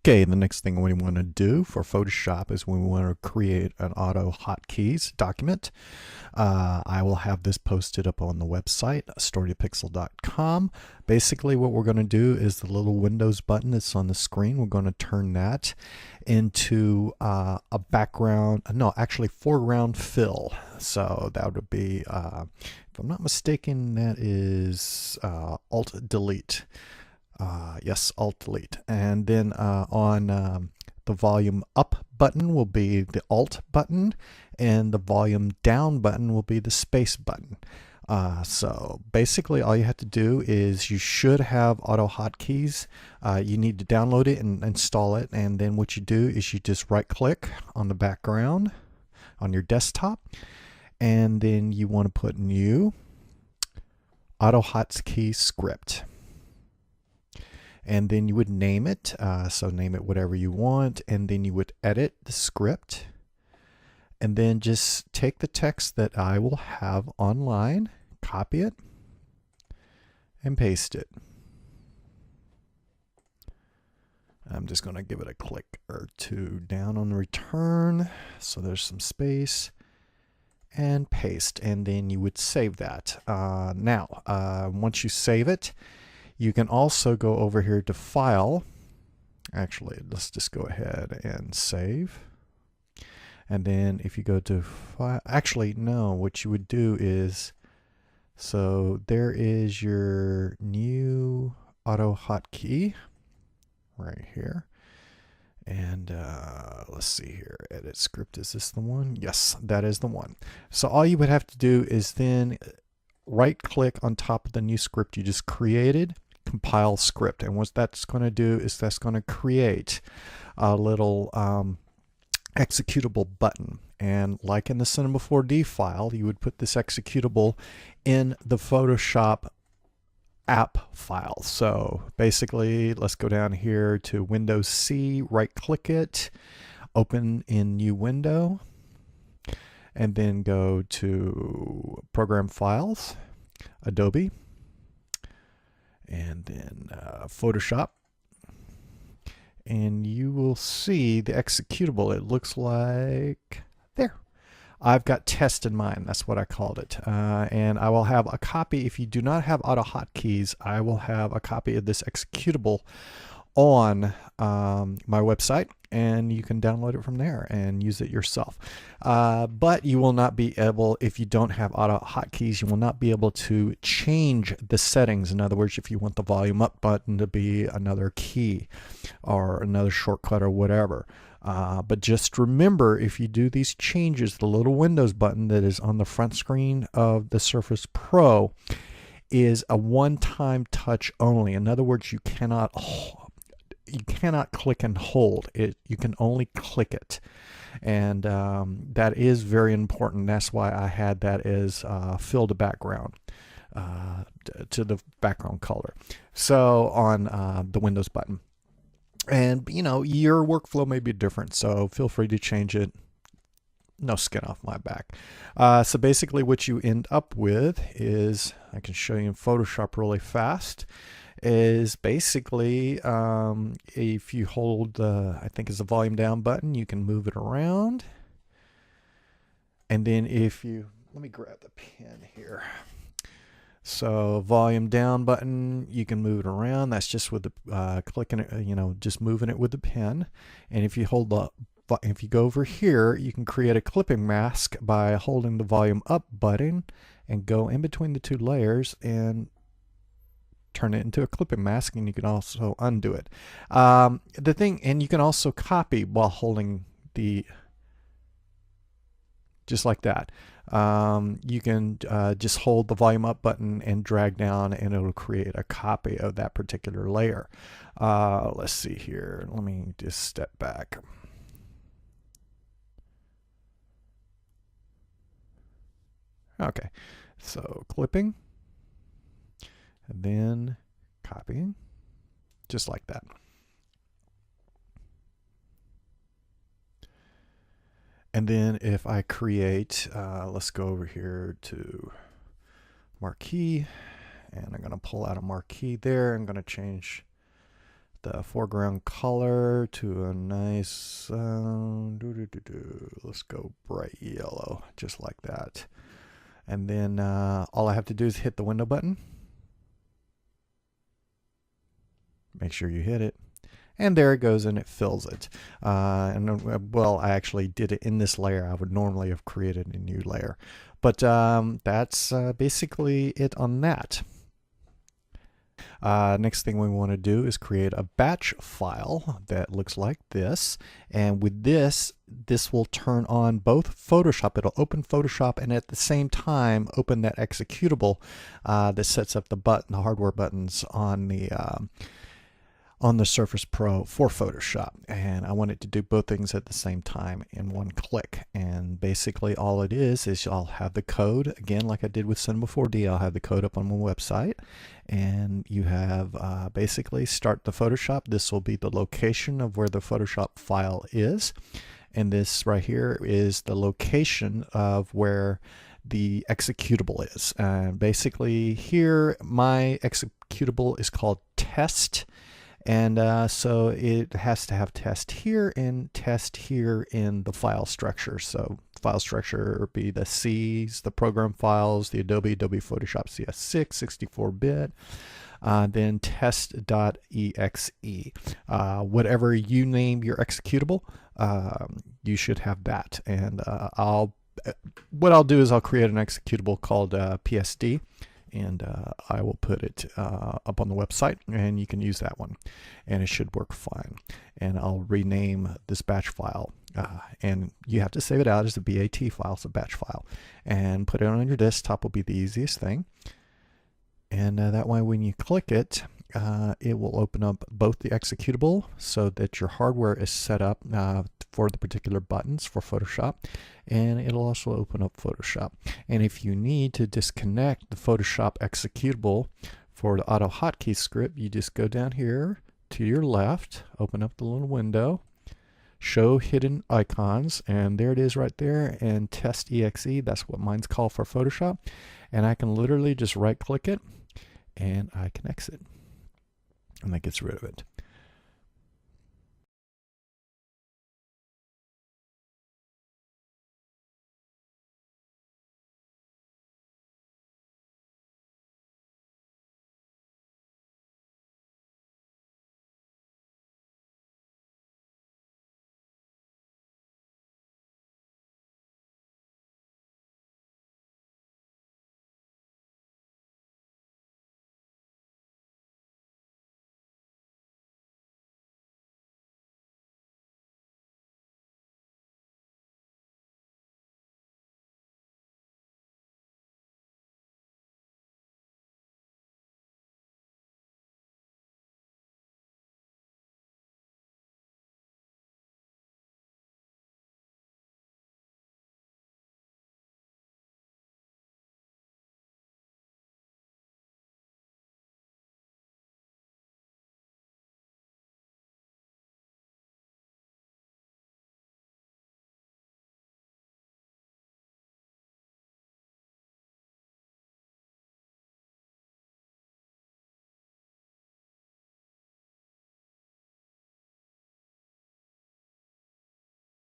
Okay, the next thing we want to do for Photoshop is we want to create an AutoHotKeys document. I will have this posted up on the website, Story2Pixel.com. Basically, what we're going to do is the little Windows button that's on the screen, we're going to turn that into a background, no, actually foreground fill. So that would be, if I'm not mistaken, that is Alt-Delete. Yes, Alt-Delete. And then on the volume up button will be the Alt button, and the volume down button will be the space button. So basically all you have to do is you should have AutoHotKeys. You need to download it and install it, and then what you do is you just right click on the background on your desktop, and then you want to put new AutoHotKeys script. And then you would name it, so name it whatever you want, and then you would edit the script, and then just take the text that I will have online, copy it, and paste it. I'm just going to give it a click or two down on the return, so there's some space, and paste, and then you would save that. Now, once you save it, you can also go over here to File. Actually, let's just go ahead and save. And then if you go to File, actually, no, what you would do is, so there is your new AutoHotkey right here. And let's see here, edit script, is this the one? Yes, that is the one. So all you would have to do is then right click on top of the new script you just created, compile script, and what that's going to do is that's going to create a little executable button. And like in the Cinema 4D file, you would put this executable in the Photoshop app file. So basically, let's go down here to Windows C, right click it, open in new window, and then go to Program Files, Adobe, and then Photoshop, and you will see the executable. It looks like there. I've got test in mind, that's what I called it, and I will have a copy. If you do not have AutoHotKeys, I will have a copy of this executable on my website, and you can download it from there and use it yourself. But you will not be able, if you don't have AutoHotKeys, you will not be able to change the settings. In other words, if you want the volume up button to be another key or another shortcut or whatever. But just remember, if you do these changes, the little Windows button that is on the front screen of the Surface Pro is a one-time touch only. In other words, you cannot click and hold it. You can only click it, and that is very important. That's why I had that as fill to background to the background color. So on the Windows button, and you know, your workflow may be different, so feel free to change it. No skin off my back. So basically what you end up with is, I can show you in Photoshop really fast, is basically if you hold the, I think it's the volume down button, you can move it around. And then if you, let me grab the pen here. So volume down button, you can move it around. That's just with the clicking it, you know, just moving it with the pen. And if you hold the, if you go over here, you can create a clipping mask by holding the volume up button and go in between the two layers and turn it into a clipping mask, and you can also undo it. The thing, and you can also copy while holding the, just like that. You can just hold the volume up button and drag down, and it'll create a copy of that particular layer. Let's see here. Let me just step back. Okay, so clipping, and then copying, just like that. And then if I create, let's go over here to marquee, and I'm going to pull out a marquee there. I'm going to change the foreground color to a nice, let's go bright yellow, just like that. And then all I have to do is hit the window button. Make sure you hit it. And there it goes, and it fills it. Well, I actually did it in this layer. I would normally have created a new layer. But that's basically it on that. Next thing we want to do is create a batch file that looks like this. And with this will turn on both Photoshop. It'll open Photoshop and at the same time open that executable that sets up the hardware buttons on the SurfacePro for Photoshop. And I want it to do both things at the same time in one click. And basically all it is I'll have the code, again like I did with Cinema 4D, I'll have the code up on my website. And you have basically start the Photoshop. This will be the location of where the Photoshop file is. And this right here is the location of where the executable is. Basically here my executable is called test. And so it has to have test here and test here in the file structure. So file structure would be the C's, the program files, the Adobe Photoshop CS6, 64-bit, then test.exe. Whatever you name your executable, you should have that. And what I'll do is I'll create an executable called PSD. And I will put it up on the website, and you can use that one, and it should work fine. And I'll rename this batch file, and you have to save it out as a BAT file, so batch file, and put it on your desktop will be the easiest thing. And that way when you click it, it will open up both the executable so that your hardware is set up for the particular buttons for Photoshop, and it'll also open up Photoshop. And if you need to disconnect the Photoshop executable for the AutoHotKeys script, you just go down here to your left, open up the little window, show hidden icons, and there it is right there, and test exe. That's what mine's called for Photoshop. And I can literally just right click it and I can exit, and that gets rid of it.